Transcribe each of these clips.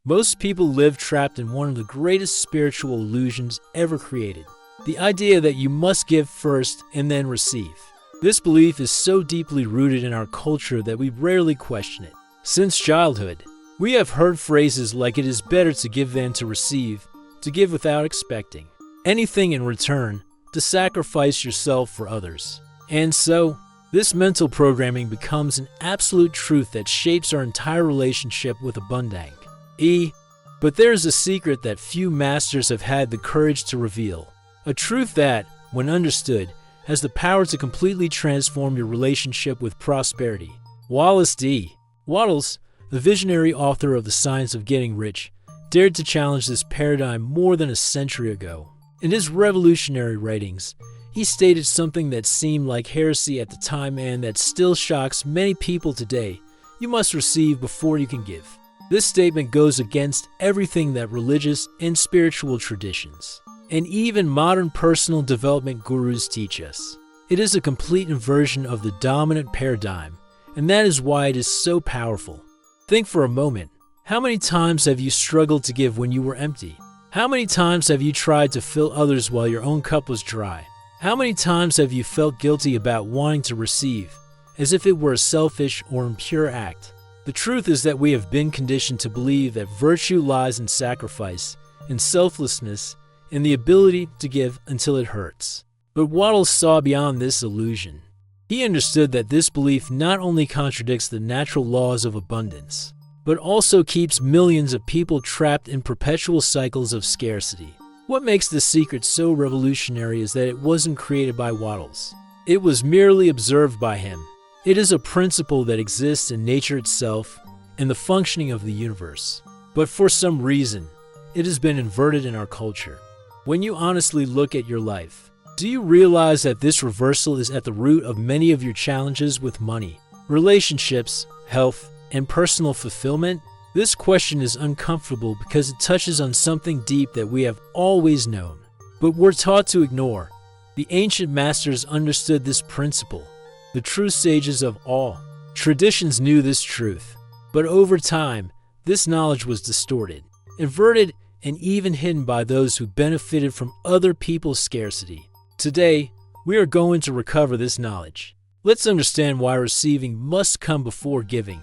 Most people live trapped in one of the greatest spiritual illusions ever created. The idea that you must give first and then receive. This belief is so deeply rooted in our culture that we rarely question it. Since childhood, we have heard phrases like it is better to give than to receive, to give without expecting anything in return, to sacrifice yourself for others. And so, this mental programming becomes an absolute truth that shapes our entire relationship with abundance. But there's a secret that few masters have had the courage to reveal. A truth that, when understood, has the power to completely transform your relationship with prosperity. Wallace D. Wattles, the visionary author of The Science of Getting Rich, dared to challenge this paradigm more than a century ago. In his revolutionary writings, he stated something that seemed like heresy at the time and that still shocks many people today. You must receive before you can give. This statement goes against everything that religious and spiritual traditions, and even modern personal development gurus teach us. It is a complete inversion of the dominant paradigm, and that is why it is so powerful. Think for a moment. How many times have you struggled to give when you were empty? How many times have you tried to fill others while your own cup was dry? How many times have you felt guilty about wanting to receive, as if it were a selfish or impure act? The truth is that we have been conditioned to believe that virtue lies in sacrifice, in selflessness, in the ability to give until it hurts. But Wattles saw beyond this illusion. He understood that this belief not only contradicts the natural laws of abundance, but also keeps millions of people trapped in perpetual cycles of scarcity. What makes this secret so revolutionary is that it wasn't created by Wattles. It was merely observed by him. It is a principle that exists in nature itself and the functioning of the universe. But for some reason, it has been inverted in our culture. When you honestly look at your life, do you realize that this reversal is at the root of many of your challenges with money, relationships, health, and personal fulfillment? This question is uncomfortable because it touches on something deep that we have always known, but we're taught to ignore. The ancient masters understood this principle. The true sages of all traditions knew this truth, but over time, this knowledge was distorted, inverted, and even hidden by those who benefited from other people's scarcity. Today, we are going to recover this knowledge. Let's understand why receiving must come before giving,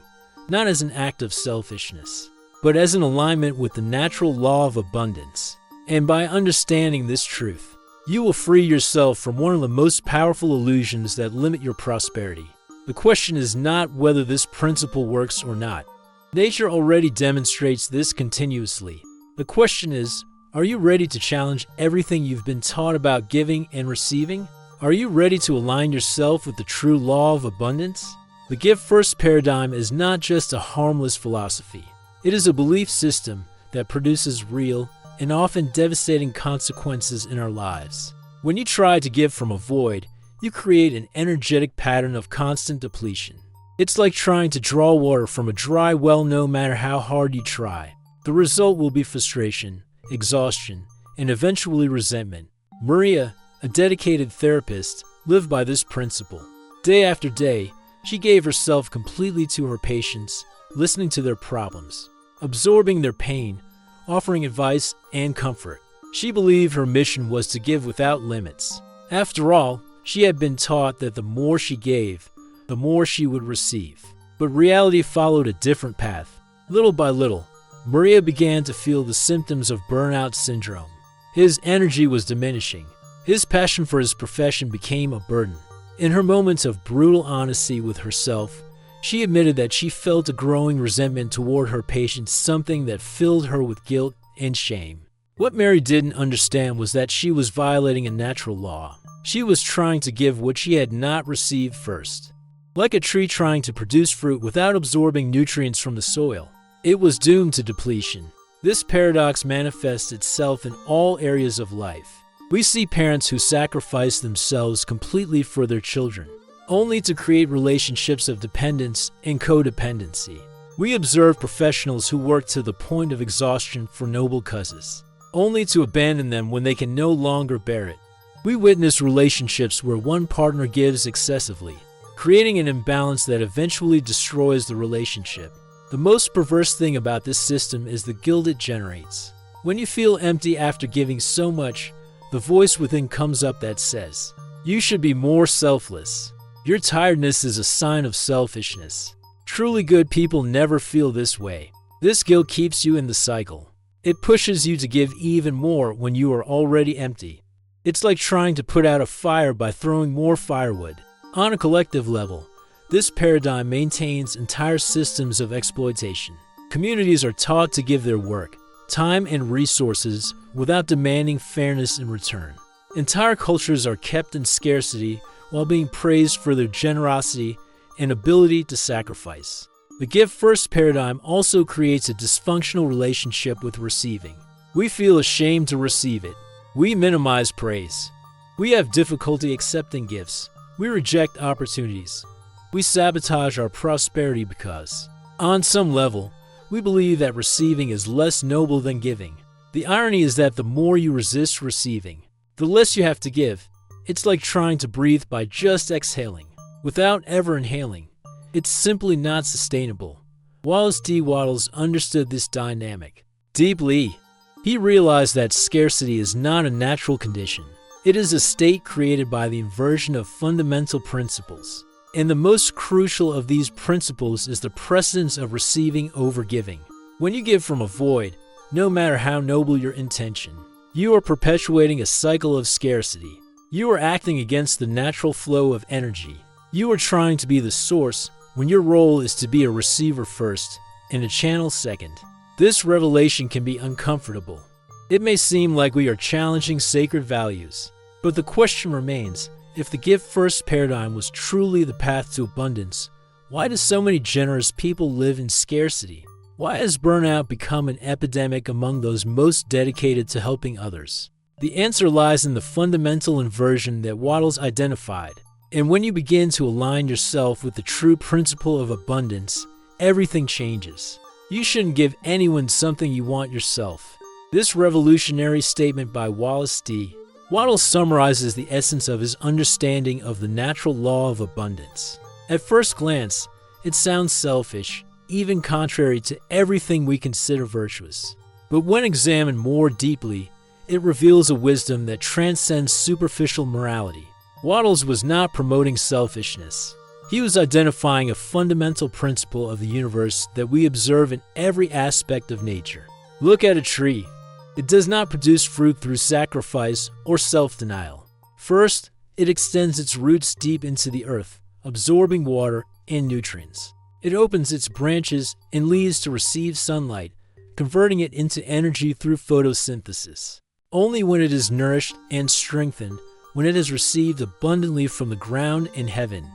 not as an act of selfishness, but as an alignment with the natural law of abundance. And by understanding this truth, you will free yourself from one of the most powerful illusions that limit your prosperity. The question is not whether this principle works or not. Nature already demonstrates this continuously. The question is, are you ready to challenge everything you've been taught about giving and receiving? Are you ready to align yourself with the true law of abundance? The Give First paradigm is not just a harmless philosophy. It is a belief system that produces real and often devastating consequences in our lives. When you try to give from a void, you create an energetic pattern of constant depletion. It's like trying to draw water from a dry well no matter how hard you try. The result will be frustration, exhaustion, and eventually resentment. Maria, a dedicated therapist, lived by this principle. Day after day, she gave herself completely to her patients, listening to their problems, absorbing their pain, offering advice and comfort. She believed her mission was to give without limits. After all, she had been taught that the more she gave, the more she would receive. But reality followed a different path. Little by little, Maria began to feel the symptoms of burnout syndrome. His energy was diminishing. His passion for his profession became a burden. In her moments of brutal honesty with herself, she admitted that she felt a growing resentment toward her patients, something that filled her with guilt and shame. What Mary didn't understand was that she was violating a natural law. She was trying to give what she had not received first. Like a tree trying to produce fruit without absorbing nutrients from the soil, it was doomed to depletion. This paradox manifests itself in all areas of life. We see parents who sacrifice themselves completely for their children, only to create relationships of dependence and codependency. We observe professionals who work to the point of exhaustion for noble causes, only to abandon them when they can no longer bear it. We witness relationships where one partner gives excessively, creating an imbalance that eventually destroys the relationship. The most perverse thing about this system is the guilt it generates. When you feel empty after giving so much, the voice within comes up that says, "You should be more selfless." Your tiredness is a sign of selfishness. Truly good people never feel this way. This guilt keeps you in the cycle. It pushes you to give even more when you are already empty. It's like trying to put out a fire by throwing more firewood. On a collective level, this paradigm maintains entire systems of exploitation. Communities are taught to give their work, time, and resources without demanding fairness in return. Entire cultures are kept in scarcity while being praised for their generosity and ability to sacrifice. The give-first paradigm also creates a dysfunctional relationship with receiving. We feel ashamed to receive it. We minimize praise. We have difficulty accepting gifts. We reject opportunities. We sabotage our prosperity because, on some level, we believe that receiving is less noble than giving. The irony is that the more you resist receiving, the less you have to give. It's like trying to breathe by just exhaling, without ever inhaling. It's simply not sustainable. Wallace D. Wattles understood this dynamic deeply. He realized that scarcity is not a natural condition. It is a state created by the inversion of fundamental principles. And the most crucial of these principles is the precedence of receiving over giving. When you give from a void, no matter how noble your intention, you are perpetuating a cycle of scarcity. You are acting against the natural flow of energy. You are trying to be the source when your role is to be a receiver first and a channel second. This revelation can be uncomfortable. It may seem like we are challenging sacred values, but the question remains, if the give-first paradigm was truly the path to abundance, why do so many generous people live in scarcity? Why has burnout become an epidemic among those most dedicated to helping others? The answer lies in the fundamental inversion that Wattles identified. And when you begin to align yourself with the true principle of abundance, everything changes. You shouldn't give anyone something you want yourself. This revolutionary statement by Wallace D. Wattles summarizes the essence of his understanding of the natural law of abundance. At first glance, it sounds selfish, even contrary to everything we consider virtuous. But when examined more deeply, it reveals a wisdom that transcends superficial morality. Wattles was not promoting selfishness. He was identifying a fundamental principle of the universe that we observe in every aspect of nature. Look at a tree. It does not produce fruit through sacrifice or self-denial. First, it extends its roots deep into the earth, absorbing water and nutrients. It opens its branches and leaves to receive sunlight, converting it into energy through photosynthesis. Only when it is nourished and strengthened, when it has received abundantly from the ground and heaven,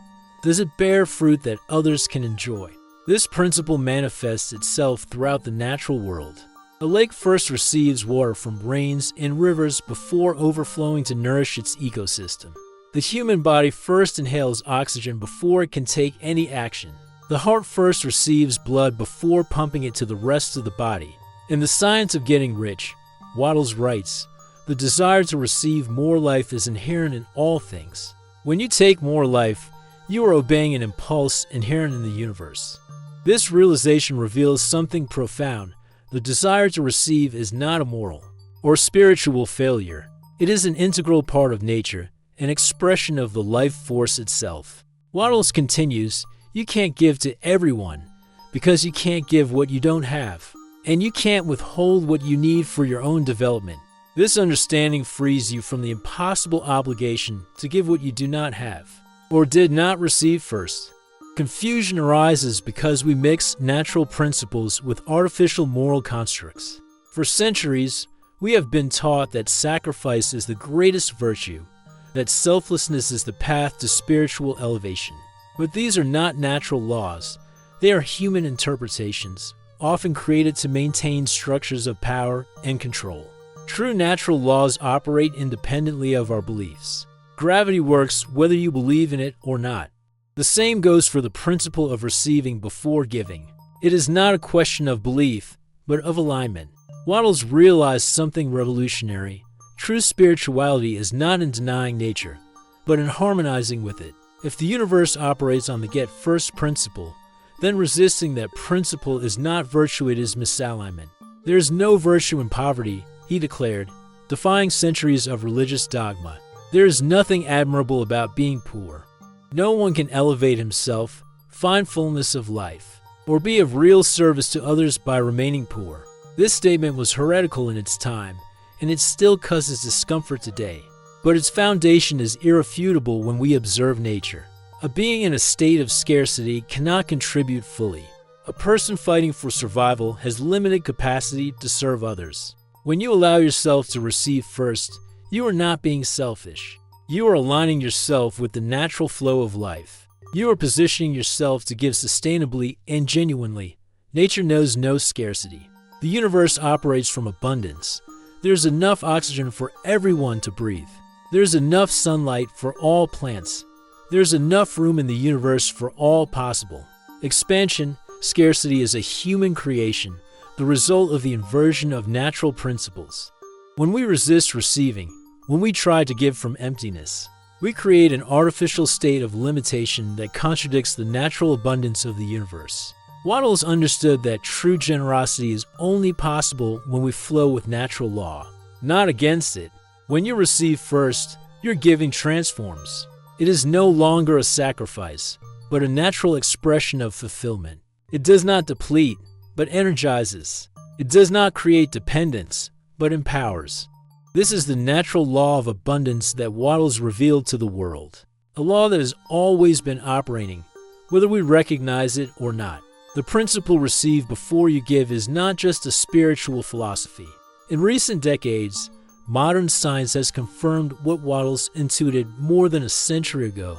does it bear fruit that others can enjoy. This principle manifests itself throughout the natural world. A lake first receives water from rains and rivers before overflowing to nourish its ecosystem. The human body first inhales oxygen before it can take any action. The heart first receives blood before pumping it to the rest of the body. In The Science of Getting Rich, Wattles writes, "The desire to receive more life is inherent in all things. When you take more life, you are obeying an impulse inherent in the universe." This realization reveals something profound. The desire to receive is not a moral or spiritual failure. It is an integral part of nature, an expression of the life force itself. Wattles continues, "You can't give to everyone because you can't give what you don't have, and you can't withhold what you need for your own development. This understanding frees you from the impossible obligation to give what you do not have or did not receive first." Confusion arises because we mix natural principles with artificial moral constructs. For centuries, we have been taught that sacrifice is the greatest virtue, that selflessness is the path to spiritual elevation. But these are not natural laws. They are human interpretations, often created to maintain structures of power and control. True natural laws operate independently of our beliefs. Gravity works whether you believe in it or not. The same goes for the principle of receiving before giving. It is not a question of belief, but of alignment. Wattles realized something revolutionary. True spirituality is not in denying nature, but in harmonizing with it. If the universe operates on the get-first principle, then resisting that principle is not virtue, it is misalignment. There is no virtue in poverty, he declared, defying centuries of religious dogma. There is nothing admirable about being poor. No one can elevate himself, find fullness of life, or be of real service to others by remaining poor. This statement was heretical in its time, and it still causes discomfort today. But its foundation is irrefutable when we observe nature. A being in a state of scarcity cannot contribute fully. A person fighting for survival has limited capacity to serve others. When you allow yourself to receive first, you are not being selfish. You are aligning yourself with the natural flow of life. You are positioning yourself to give sustainably and genuinely. Nature knows no scarcity. The universe operates from abundance. There's enough oxygen for everyone to breathe. There's enough sunlight for all plants. There's enough room in the universe for all possible. Expansion, scarcity is a human creation, the result of the inversion of natural principles. When we resist receiving, when we try to give from emptiness, we create an artificial state of limitation that contradicts the natural abundance of the universe. Wattles understood that true generosity is only possible when we flow with natural law, not against it. When you receive first, your giving transforms. It is no longer a sacrifice, but a natural expression of fulfillment. It does not deplete, but energizes. It does not create dependence, but empowers. This is the natural law of abundance that Wattles revealed to the world, a law that has always been operating, whether we recognize it or not. The principle receive before you give is not just a spiritual philosophy. In recent decades, modern science has confirmed what Wattles intuited more than a century ago,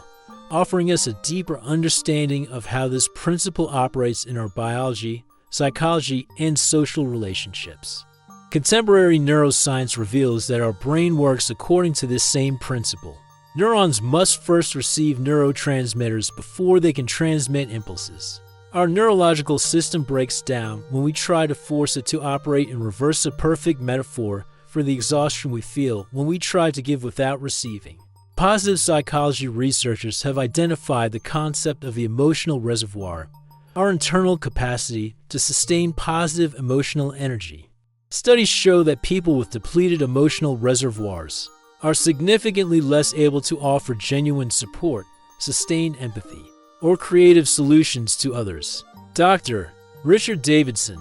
offering us a deeper understanding of how this principle operates in our biology, psychology, and social relationships. Contemporary neuroscience reveals that our brain works according to this same principle. Neurons must first receive neurotransmitters before they can transmit impulses. Our neurological system breaks down when we try to force it to operate in reverse, a perfect metaphor for the exhaustion we feel when we try to give without receiving. Positive psychology researchers have identified the concept of the emotional reservoir, our internal capacity to sustain positive emotional energy. Studies show that people with depleted emotional reservoirs are significantly less able to offer genuine support, sustain empathy, or creative solutions to others. Dr. Richard Davidson,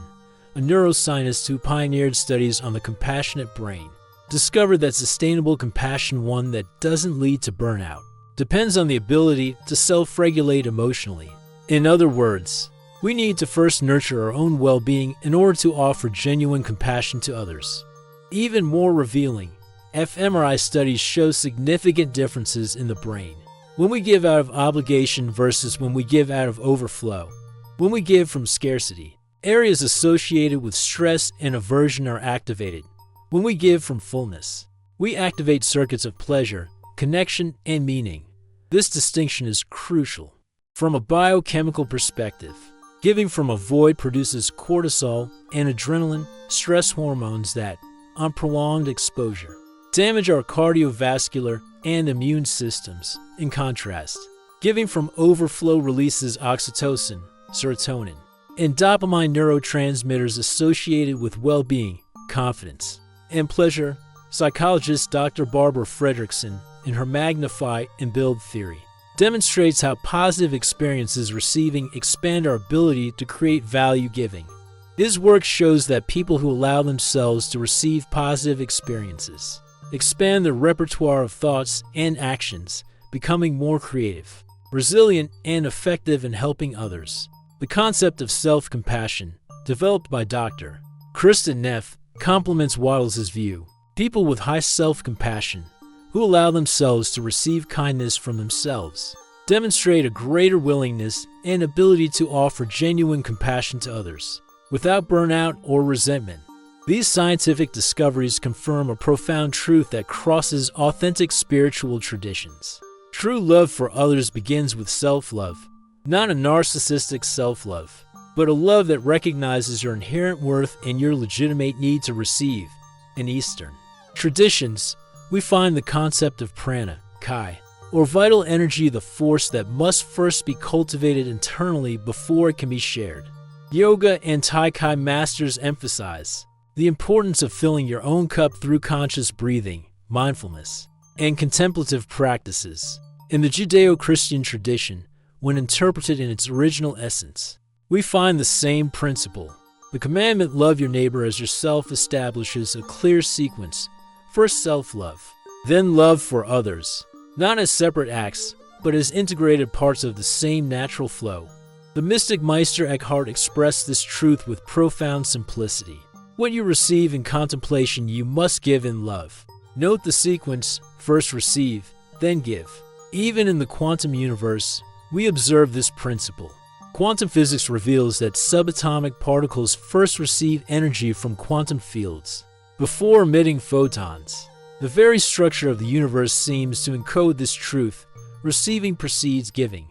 a neuroscientist who pioneered studies on the compassionate brain, discovered that sustainable compassion, one that doesn't lead to burnout, depends on the ability to self-regulate emotionally. In other words, we need to first nurture our own well-being in order to offer genuine compassion to others. Even more revealing, fMRI studies show significant differences in the brain when we give out of obligation versus when we give out of overflow. When we give from scarcity, areas associated with stress and aversion are activated. When we give from fullness, we activate circuits of pleasure, connection, and meaning. This distinction is crucial. From a biochemical perspective, giving from a void produces cortisol and adrenaline, stress hormones that, on prolonged exposure, damage our cardiovascular and immune systems. In contrast, giving from overflow releases oxytocin, serotonin, and dopamine, neurotransmitters associated with well-being, confidence, and pleasure. Psychologist Dr. Barbara Fredrickson, in her Magnify and Build theory, demonstrates how positive experiences receiving expand our ability to create value giving. His work shows that people who allow themselves to receive positive experiences expand their repertoire of thoughts and actions, becoming more creative, resilient, and effective in helping others. The concept of self-compassion, developed by Dr. Kristen Neff, complements Wattles' view. People with high self-compassion, who allow themselves to receive kindness from themselves, demonstrate a greater willingness and ability to offer genuine compassion to others, without burnout or resentment. These scientific discoveries confirm a profound truth that crosses authentic spiritual traditions. True love for others begins with self-love, not a narcissistic self-love, but a love that recognizes your inherent worth and your legitimate need to receive. In Eastern traditions, we find the concept of prana, kai, or vital energy, the force that must first be cultivated internally before it can be shared. Yoga and Tai Chi masters emphasize the importance of filling your own cup through conscious breathing, mindfulness, and contemplative practices. In the Judeo-Christian tradition, when interpreted in its original essence, we find the same principle. The commandment, love your neighbor as yourself, establishes a clear sequence. First self-love, then love for others, not as separate acts, but as integrated parts of the same natural flow. The mystic Meister Eckhart expressed this truth with profound simplicity. What you receive in contemplation, you must give in love. Note the sequence: first receive, then give. Even in the quantum universe, we observe this principle. Quantum physics reveals that subatomic particles first receive energy from quantum fields before emitting photons. The very structure of the universe seems to encode this truth. Receiving precedes giving.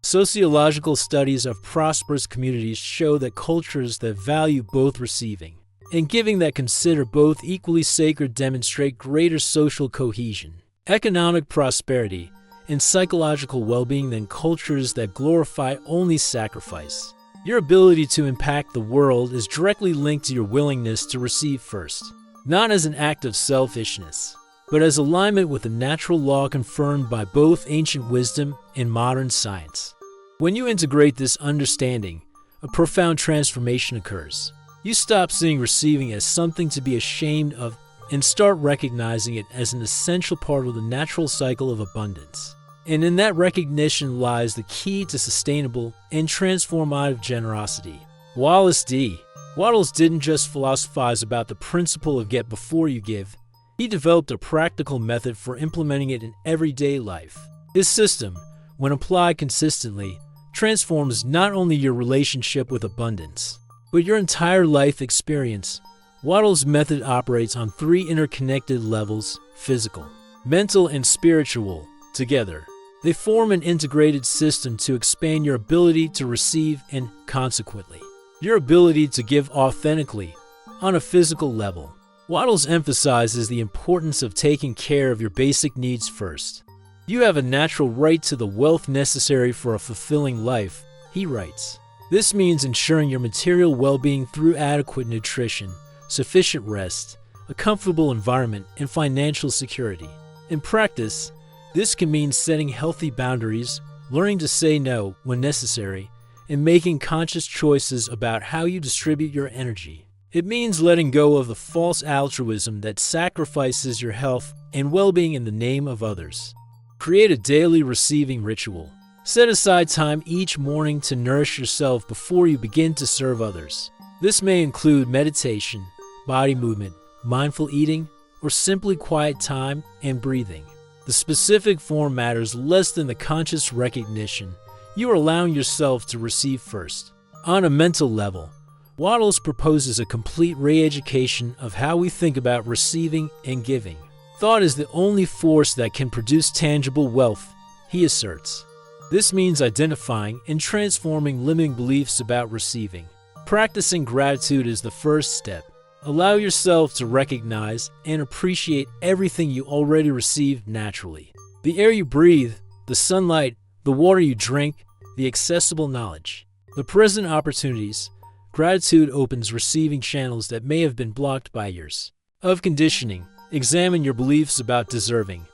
Sociological studies of prosperous communities show that cultures that value both receiving and giving, that consider both equally sacred, demonstrate greater social cohesion, economic prosperity, and psychological well-being than cultures that glorify only sacrifice. Your ability to impact the world is directly linked to your willingness to receive first, not as an act of selfishness, but as alignment with the natural law confirmed by both ancient wisdom and modern science. When you integrate this understanding, a profound transformation occurs. You stop seeing receiving as something to be ashamed of and start recognizing it as an essential part of the natural cycle of abundance. And in that recognition lies the key to sustainable and transformative generosity. Wallace D. Wattles didn't just philosophize about the principle of get before you give. He developed a practical method for implementing it in everyday life. His system, when applied consistently, transforms not only your relationship with abundance, but your entire life experience. Wattles' method operates on three interconnected levels: physical, mental, and spiritual. Together, they form an integrated system to expand your ability to receive and, consequently, your ability to give authentically. On a physical level, Wattles emphasizes the importance of taking care of your basic needs first. You have a natural right to the wealth necessary for a fulfilling life, he writes. This means ensuring your material well-being through adequate nutrition, sufficient rest, a comfortable environment, and financial security. In practice, this can mean setting healthy boundaries, learning to say no when necessary, and making conscious choices about how you distribute your energy. It means letting go of the false altruism that sacrifices your health and well-being in the name of others. Create a daily receiving ritual. Set aside time each morning to nourish yourself before you begin to serve others. This may include meditation, body movement, mindful eating, or simply quiet time and breathing. The specific form matters less than the conscious recognition. You are allowing yourself to receive first. On a mental level, Wattles proposes a complete re-education of how we think about receiving and giving. Thought is the only force that can produce tangible wealth, he asserts. This means identifying and transforming limiting beliefs about receiving. Practicing gratitude is the first step. Allow yourself to recognize and appreciate everything you already received naturally. The air you breathe, the sunlight, the water you drink, the accessible knowledge, the present opportunities. Gratitude opens receiving channels that may have been blocked by years of conditioning. Examine your beliefs about deserving.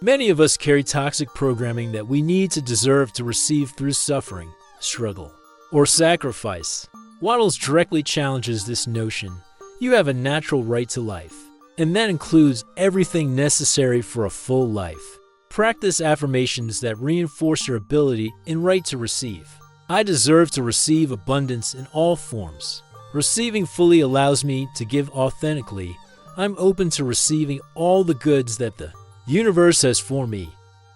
Many of us carry toxic programming that we need to deserve to receive through suffering, struggle, or sacrifice. Wattles directly challenges this notion. You have a natural right to life, and that includes everything necessary for a full life. Practice affirmations that reinforce your ability and right to receive. I deserve to receive abundance in all forms. Receiving fully allows me to give authentically. I'm open to receiving all the goods that the universe has for me.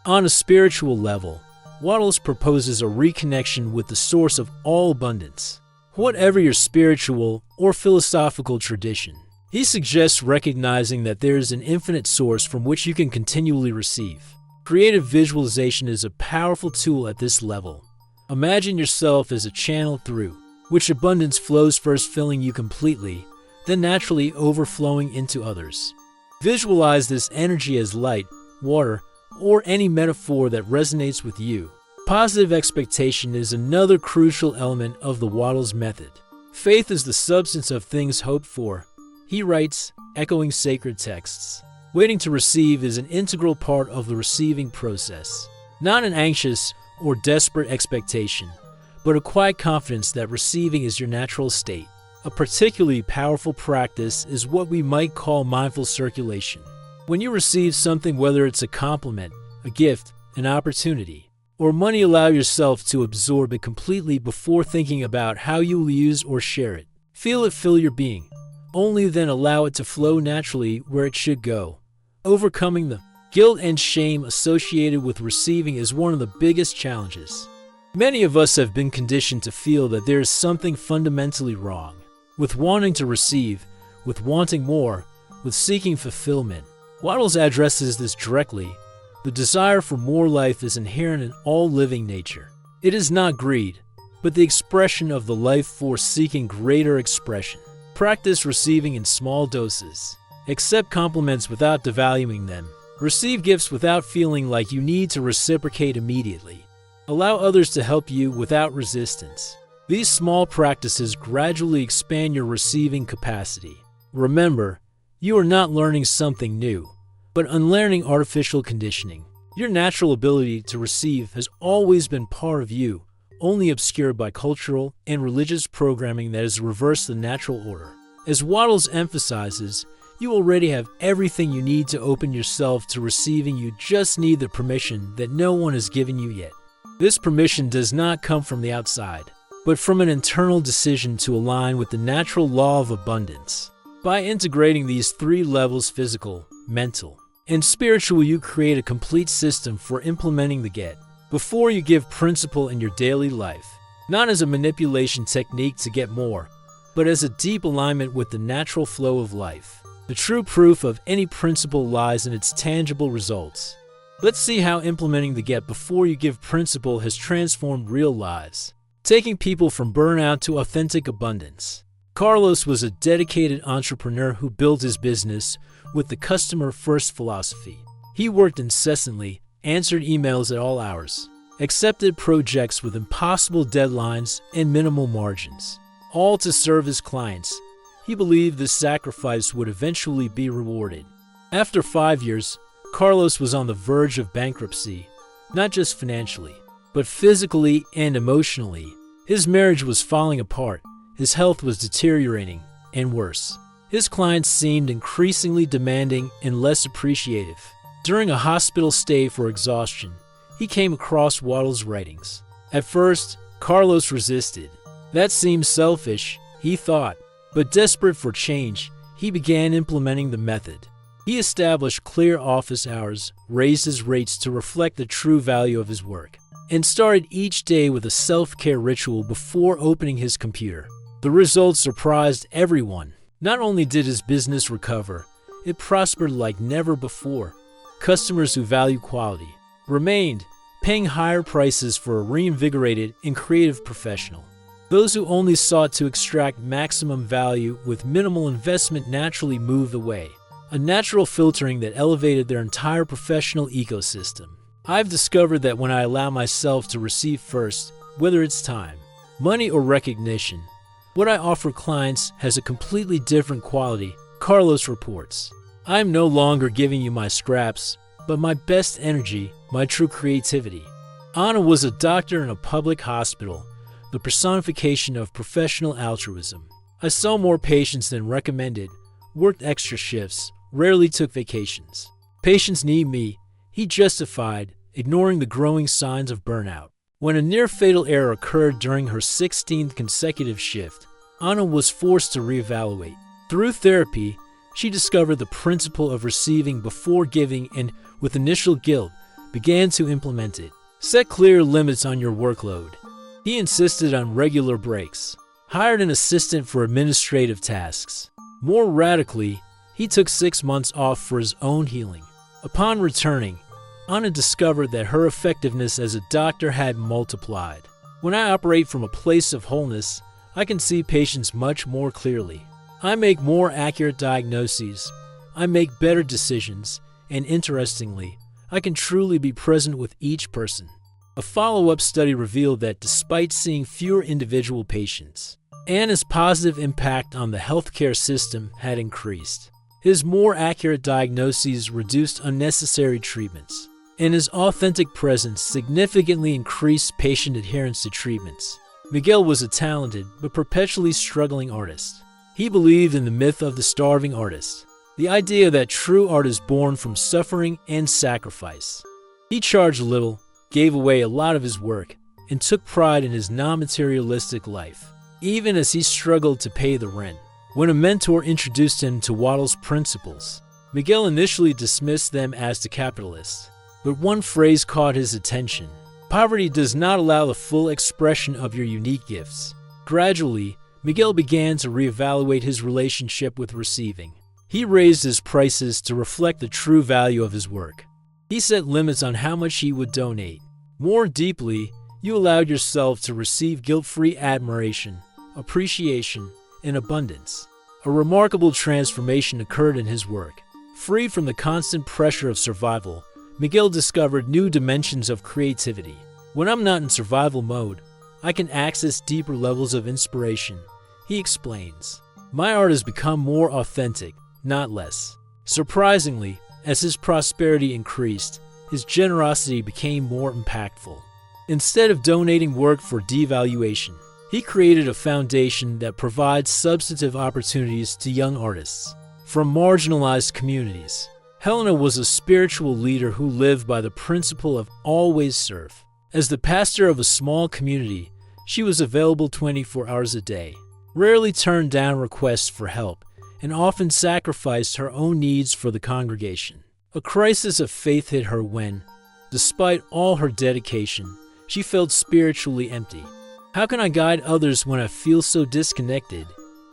On a spiritual level, Wattles proposes a reconnection with the source of all abundance. Whatever your spiritual or philosophical tradition, he suggests recognizing that there is an infinite source from which you can continually receive. Creative visualization is a powerful tool at this level. Imagine yourself as a channel through which abundance flows, first filling you completely, then naturally overflowing into others. Visualize this energy as light, water, or any metaphor that resonates with you. Positive expectation is another crucial element of the Wattles method. Faith is the substance of things hoped for, he writes, echoing sacred texts. Waiting to receive is an integral part of the receiving process, not an anxious or desperate expectation, but a quiet confidence that receiving is your natural state. A particularly powerful practice is what we might call mindful circulation. When you receive something, whether it's a compliment, a gift, an opportunity, or money, allow yourself to absorb it completely before thinking about how you will use or share it. Feel it fill your being. Only then allow it to flow naturally where it should go. Overcoming the guilt and shame associated with receiving is one of the biggest challenges. Many of us have been conditioned to feel that there is something fundamentally wrong with wanting to receive, with wanting more, with seeking fulfillment. Wattles addresses this directly. The desire for more life is inherent in all living nature. It is not greed, but the expression of the life force seeking greater expression. Practice receiving in small doses. Accept compliments without devaluing them. Receive gifts without feeling like you need to reciprocate immediately. Allow others to help you without resistance. These small practices gradually expand your receiving capacity. Remember, you are not learning something new, but unlearning artificial conditioning. Your natural ability to receive has always been part of you, only obscured by cultural and religious programming that has reversed the natural order. As Wattles emphasizes, you already have everything you need to open yourself to receiving. You just need the permission that no one has given you yet. This permission does not come from the outside, but from an internal decision to align with the natural law of abundance. By integrating these three levels, physical, mental, and spiritual, you create a complete system for implementing the get. Before you give principle in your daily life, not as a manipulation technique to get more, but as a deep alignment with the natural flow of life. The true proof of any principle lies in its tangible results. Let's see how implementing the get before you give principle has transformed real lives, taking people from burnout to authentic abundance. Carlos was a dedicated entrepreneur who built his business with the customer-first philosophy. He worked incessantly, answered emails at all hours, accepted projects with impossible deadlines and minimal margins, all to serve his clients. He believed this sacrifice would eventually be rewarded. After 5 years, Carlos was on the verge of bankruptcy, not just financially, but physically and emotionally. His marriage was falling apart, his health was deteriorating, and worse, his clients seemed increasingly demanding and less appreciative. During a hospital stay for exhaustion, he came across Wattles' writings. At first, Carlos resisted. That seemed selfish, he thought, but desperate for change, he began implementing the method. He established clear office hours, raised his rates to reflect the true value of his work, and started each day with a self-care ritual before opening his computer. The results surprised everyone. Not only did his business recover, it prospered like never before. Customers who value quality remained, paying higher prices for a reinvigorated and creative professional. Those who only sought to extract maximum value with minimal investment naturally moved away, a natural filtering that elevated their entire professional ecosystem. I've discovered that when I allow myself to receive first, whether it's time, money, or recognition, what I offer clients has a completely different quality, Carlos reports. I'm no longer giving you my scraps, but my best energy, my true creativity. Anna was a doctor in a public hospital, the personification of professional altruism. I saw more patients than recommended, worked extra shifts, rarely took vacations. Patients need me, he justified, ignoring the growing signs of burnout. When a near-fatal error occurred during her 16th consecutive shift, Anna was forced to reevaluate. Through therapy, she discovered the principle of receiving before giving and, with initial guilt, began to implement it. Set clear limits on your workload. He insisted on regular breaks, hired an assistant for administrative tasks. More radically, he took 6 months off for his own healing. Upon returning, Anna discovered that her effectiveness as a doctor had multiplied. When I operate from a place of wholeness, I can see patients much more clearly. I make more accurate diagnoses, I make better decisions, and interestingly, I can truly be present with each person. A follow-up study revealed that despite seeing fewer individual patients, Anna's positive impact on the healthcare system had increased. His more accurate diagnoses reduced unnecessary treatments, and his authentic presence significantly increased patient adherence to treatments. Miguel was a talented but perpetually struggling artist. He believed in the myth of the starving artist, the idea that true art is born from suffering and sacrifice. He charged little, gave away a lot of his work, and took pride in his non-materialistic life, even as he struggled to pay the rent. When a mentor introduced him to Wattles' principles, Miguel initially dismissed them as the capitalists. But one phrase caught his attention. Poverty does not allow the full expression of your unique gifts. Gradually, Miguel began to reevaluate his relationship with receiving. He raised his prices to reflect the true value of his work. He set limits on how much he would donate. More deeply, you allowed yourself to receive guilt-free admiration, appreciation, and abundance. A remarkable transformation occurred in his work. Free from the constant pressure of survival, Miguel discovered new dimensions of creativity. When I'm not in survival mode, I can access deeper levels of inspiration, he explains. My art has become more authentic, not less. Surprisingly, as his prosperity increased, his generosity became more impactful. Instead of donating work for devaluation, he created a foundation that provides substantive opportunities to young artists from marginalized communities. Helena was a spiritual leader who lived by the principle of always serve. As the pastor of a small community, she was available 24 hours a day, rarely turned down requests for help, and often sacrificed her own needs for the congregation. A crisis of faith hit her when, despite all her dedication, she felt spiritually empty. How can I guide others when I feel so disconnected?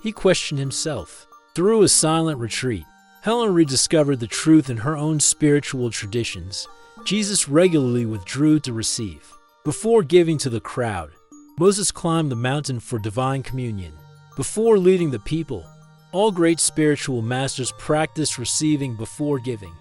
He questioned himself. Through a silent retreat, Helen rediscovered the truth in her own spiritual traditions. Jesus regularly withdrew to receive. Before giving to the crowd, Moses climbed the mountain for divine communion. Before leading the people, all great spiritual masters practiced receiving before giving.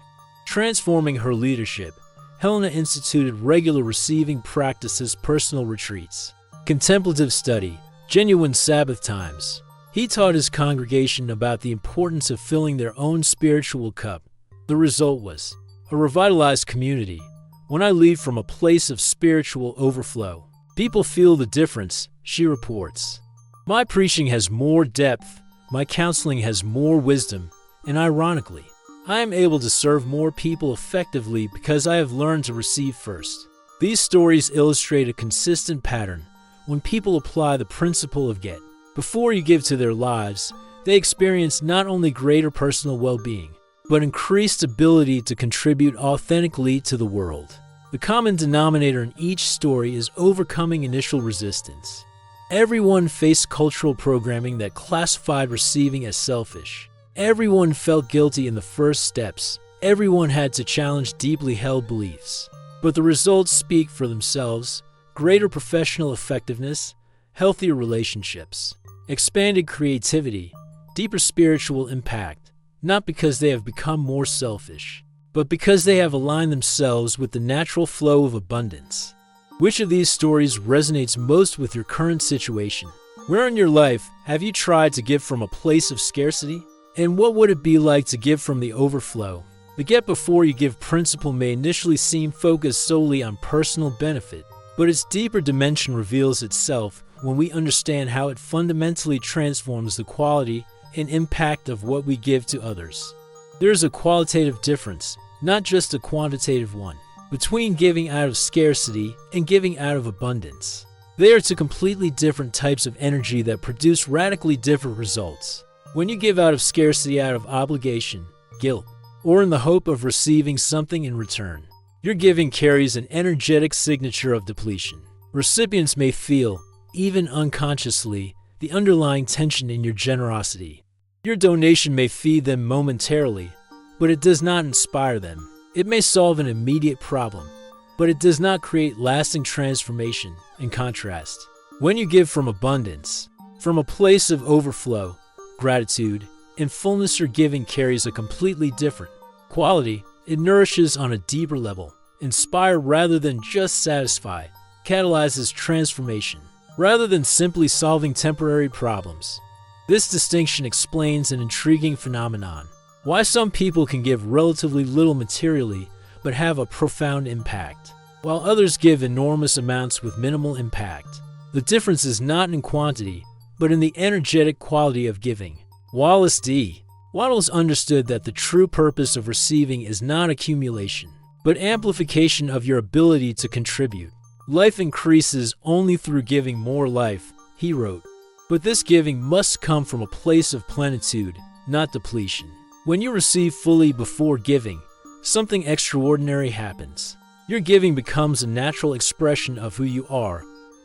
Transforming her leadership, Helena instituted regular receiving practices, personal retreats, contemplative study, genuine Sabbath times. He taught his congregation about the importance of filling their own spiritual cup. The result was a revitalized community. When I lead from a place of spiritual overflow, people feel the difference, she reports. My preaching has more depth, my counseling has more wisdom, and ironically, I am able to serve more people effectively because I have learned to receive first. These stories illustrate a consistent pattern. When people apply the principle of get before you give to their lives, they experience not only greater personal well-being, but increased ability to contribute authentically to the world. The common denominator in each story is overcoming initial resistance. Everyone faced cultural programming that classified receiving as selfish. Everyone felt guilty in the first steps. Everyone had to challenge deeply held beliefs. But the results speak for themselves: greater professional effectiveness, healthier relationships, expanded creativity, deeper spiritual impact, not because they have become more selfish, but because they have aligned themselves with the natural flow of abundance. Which of these stories resonates most with your current situation? Where in your life have you tried to give from a place of scarcity? And what would it be like to give from the overflow? The get before you give principle may initially seem focused solely on personal benefit, but its deeper dimension reveals itself when we understand how it fundamentally transforms the quality and impact of what we give to others. There is a qualitative difference, not just a quantitative one, between giving out of scarcity and giving out of abundance. They are two completely different types of energy that produce radically different results. When you give out of scarcity, out of obligation, guilt, or in the hope of receiving something in return, your giving carries an energetic signature of depletion. Recipients may feel, even unconsciously, the underlying tension in your generosity. Your donation may feed them momentarily, but it does not inspire them. It may solve an immediate problem, but it does not create lasting transformation. In contrast, when you give from abundance, from a place of overflow, gratitude, and fullness, your giving carries a completely different quality It nourishes on a deeper level, inspire rather than just satisfy, catalyzes transformation, rather than simply solving temporary problems. This distinction explains an intriguing phenomenon: why some people can give relatively little materially but have a profound impact, while others give enormous amounts with minimal impact. The difference is not in quantity, but in the energetic quality of giving. Wallace D. Wattles understood that the true purpose of receiving is not accumulation, but amplification of your ability to contribute. Life increases only through giving more life, he wrote. But this giving must come from a place of plenitude, not depletion. When you receive fully before giving, something extraordinary happens. Your giving becomes a natural expression of who you are,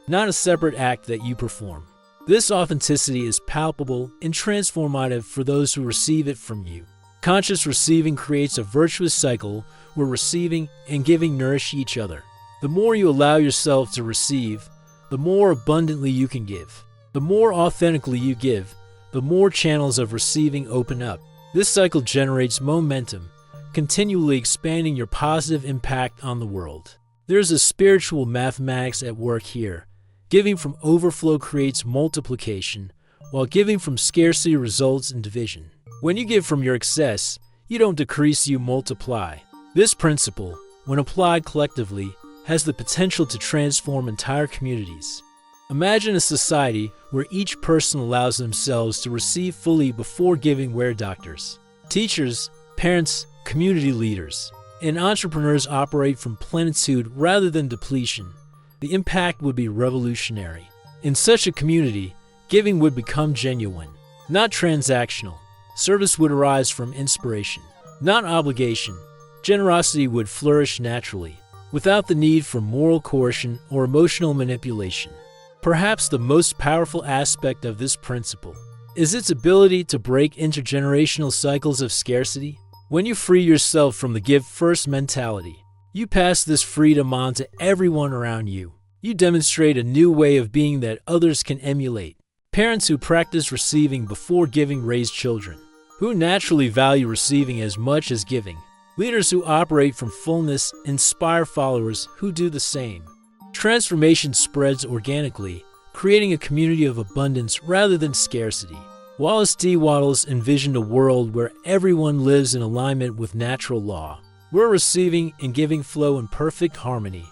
not a separate act that you perform. This authenticity is palpable and transformative for those who receive it from you. Conscious receiving creates a virtuous cycle where receiving and giving nourish each other. The more you allow yourself to receive, the more abundantly you can give. The more authentically you give, the more channels of receiving open up. This cycle generates momentum, continually expanding your positive impact on the world. There's a spiritual mathematics at work here. Giving from overflow creates multiplication, while giving from scarcity results in division. When you give from your excess, you don't decrease, you multiply. This principle, when applied collectively, has the potential to transform entire communities. Imagine a society where each person allows themselves to receive fully before giving, where doctors, teachers, parents, community leaders, and entrepreneurs operate from plenitude rather than depletion. The impact would be revolutionary. In such a community, giving would become genuine, not transactional. Service would arise from inspiration, not obligation. Generosity would flourish naturally, without the need for moral coercion or emotional manipulation. Perhaps the most powerful aspect of this principle is its ability to break intergenerational cycles of scarcity. When you free yourself from the give-first mentality, you pass this freedom on to everyone around you. You demonstrate a new way of being that others can emulate. Parents who practice receiving before giving raise children who naturally value receiving as much as giving. Leaders who operate from fullness inspire followers who do the same. Transformation spreads organically, creating a community of abundance rather than scarcity. Wallace D. Wattles envisioned a world where everyone lives in alignment with natural law, where receiving and giving flow in perfect harmony.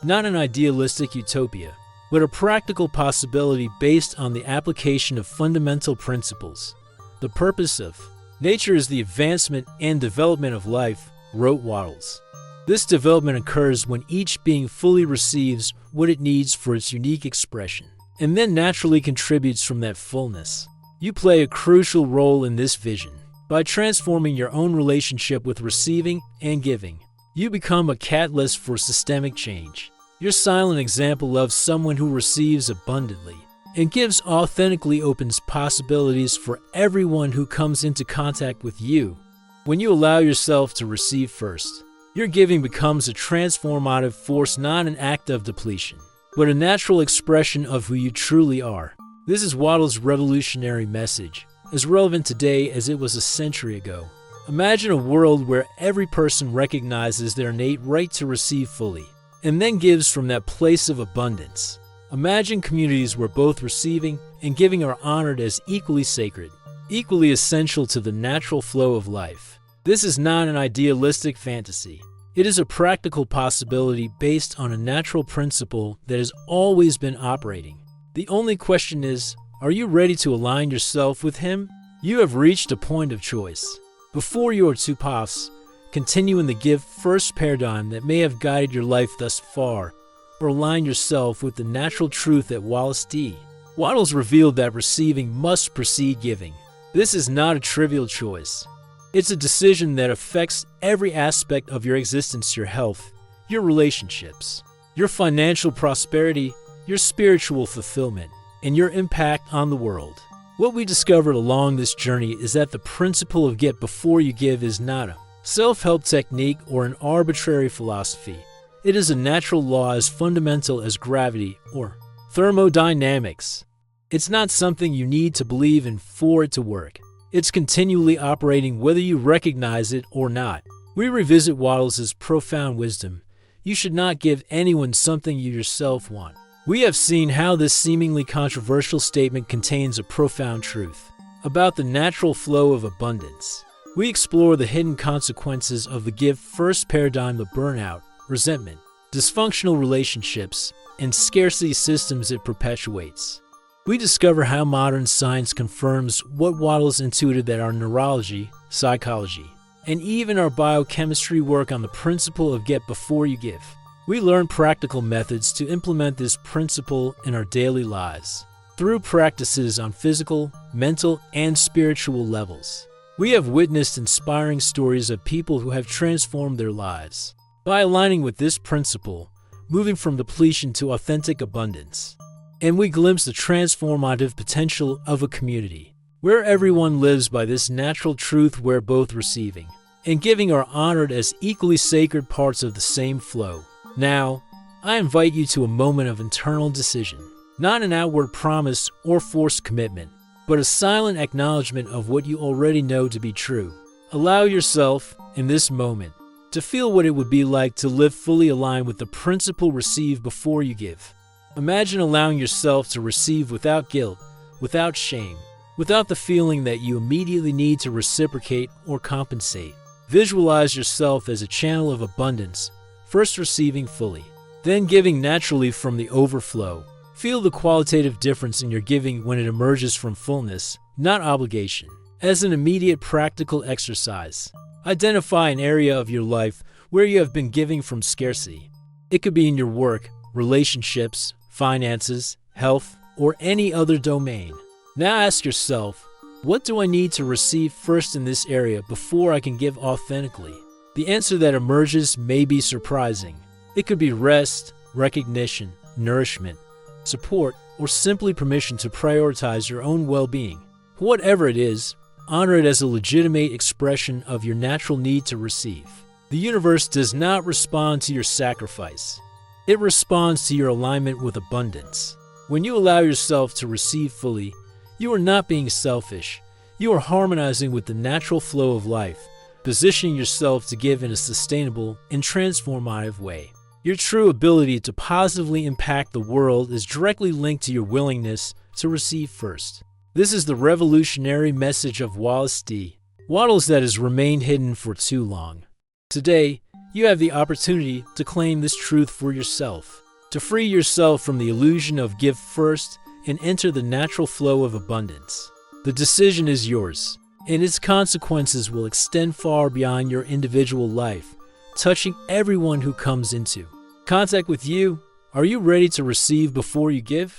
Not an idealistic utopia, but a practical possibility based on the application of fundamental principles. The purpose of nature is the advancement and development of life, wrote Wattles. This development occurs when each being fully receives what it needs for its unique expression, and then naturally contributes from that fullness. You play a crucial role in this vision. By transforming your own relationship with receiving and giving, you become a catalyst for systemic change. Your silent example of someone who receives abundantly and gives authentically opens possibilities for everyone who comes into contact with you. When you allow yourself to receive first, your giving becomes a transformative force, not an act of depletion, but a natural expression of who you truly are. This is Wattles' revolutionary message, as relevant today as it was a century ago. Imagine a world where every person recognizes their innate right to receive fully, and then gives from that place of abundance. Imagine communities where both receiving and giving are honored as equally sacred, equally essential to the natural flow of life. This is not an idealistic fantasy. It is a practical possibility based on a natural principle that has always been operating. The only question is, are you ready to align yourself with Him? You have reached a point of choice. Before your two paths, continue in the give-first paradigm that may have guided your life thus far, or align yourself with the natural truth that Wallace D. Wattles revealed that receiving must precede giving. This is not a trivial choice. It's a decision that affects every aspect of your existence: your health, your relationships, your financial prosperity, your spiritual fulfillment, and your impact on the world. What we discovered along this journey is that the principle of get before you give is not a self-help technique or an arbitrary philosophy. It is a natural law as fundamental as gravity or thermodynamics. It's not something you need to believe in for it to work. It's continually operating whether you recognize it or not. We revisit Wattles' profound wisdom. You should not give anyone something you yourself want. We have seen how this seemingly controversial statement contains a profound truth about the natural flow of abundance. We explore the hidden consequences of the give-first paradigm of burnout, resentment, dysfunctional relationships, and scarcity systems it perpetuates. We discover how modern science confirms what Wattles intuited, that our neurology, psychology, and even our biochemistry work on the principle of get before you give. We learn practical methods to implement this principle in our daily lives through practices on physical, mental, and spiritual levels. We have witnessed inspiring stories of people who have transformed their lives by aligning with this principle, moving from depletion to authentic abundance. And we glimpse the transformative potential of a community where everyone lives by this natural truth, where both receiving and giving are honored as equally sacred parts of the same flow. Now, I invite you to a moment of internal decision, not an outward promise or forced commitment, but a silent acknowledgement of what you already know to be true. Allow yourself, in this moment, to feel what it would be like to live fully aligned with the principle receive before you give. Imagine allowing yourself to receive without guilt, without shame, without the feeling that you immediately need to reciprocate or compensate. Visualize yourself as a channel of abundance, first receiving fully, then giving naturally from the overflow. Feel the qualitative difference in your giving when it emerges from fullness, not obligation. As an immediate practical exercise, identify an area of your life where you have been giving from scarcity. It could be in your work, relationships, finances, health, or any other domain. Now ask yourself, what do I need to receive first in this area before I can give authentically? The answer that emerges may be surprising. It could be rest, recognition, nourishment, support, or simply permission to prioritize your own well-being. Whatever it is, honor it as a legitimate expression of your natural need to receive. The universe does not respond to your sacrifice. It responds to your alignment with abundance. When you allow yourself to receive fully, you are not being selfish. You are harmonizing with the natural flow of life, positioning yourself to give in a sustainable and transformative way. Your true ability to positively impact the world is directly linked to your willingness to receive first. This is the revolutionary message of Wallace D. Wattles that has remained hidden for too long. Today, you have the opportunity to claim this truth for yourself, to free yourself from the illusion of give first and enter the natural flow of abundance. The decision is yours, and its consequences will extend far beyond your individual life, touching everyone who comes into contact with you. Are you ready to receive before you give?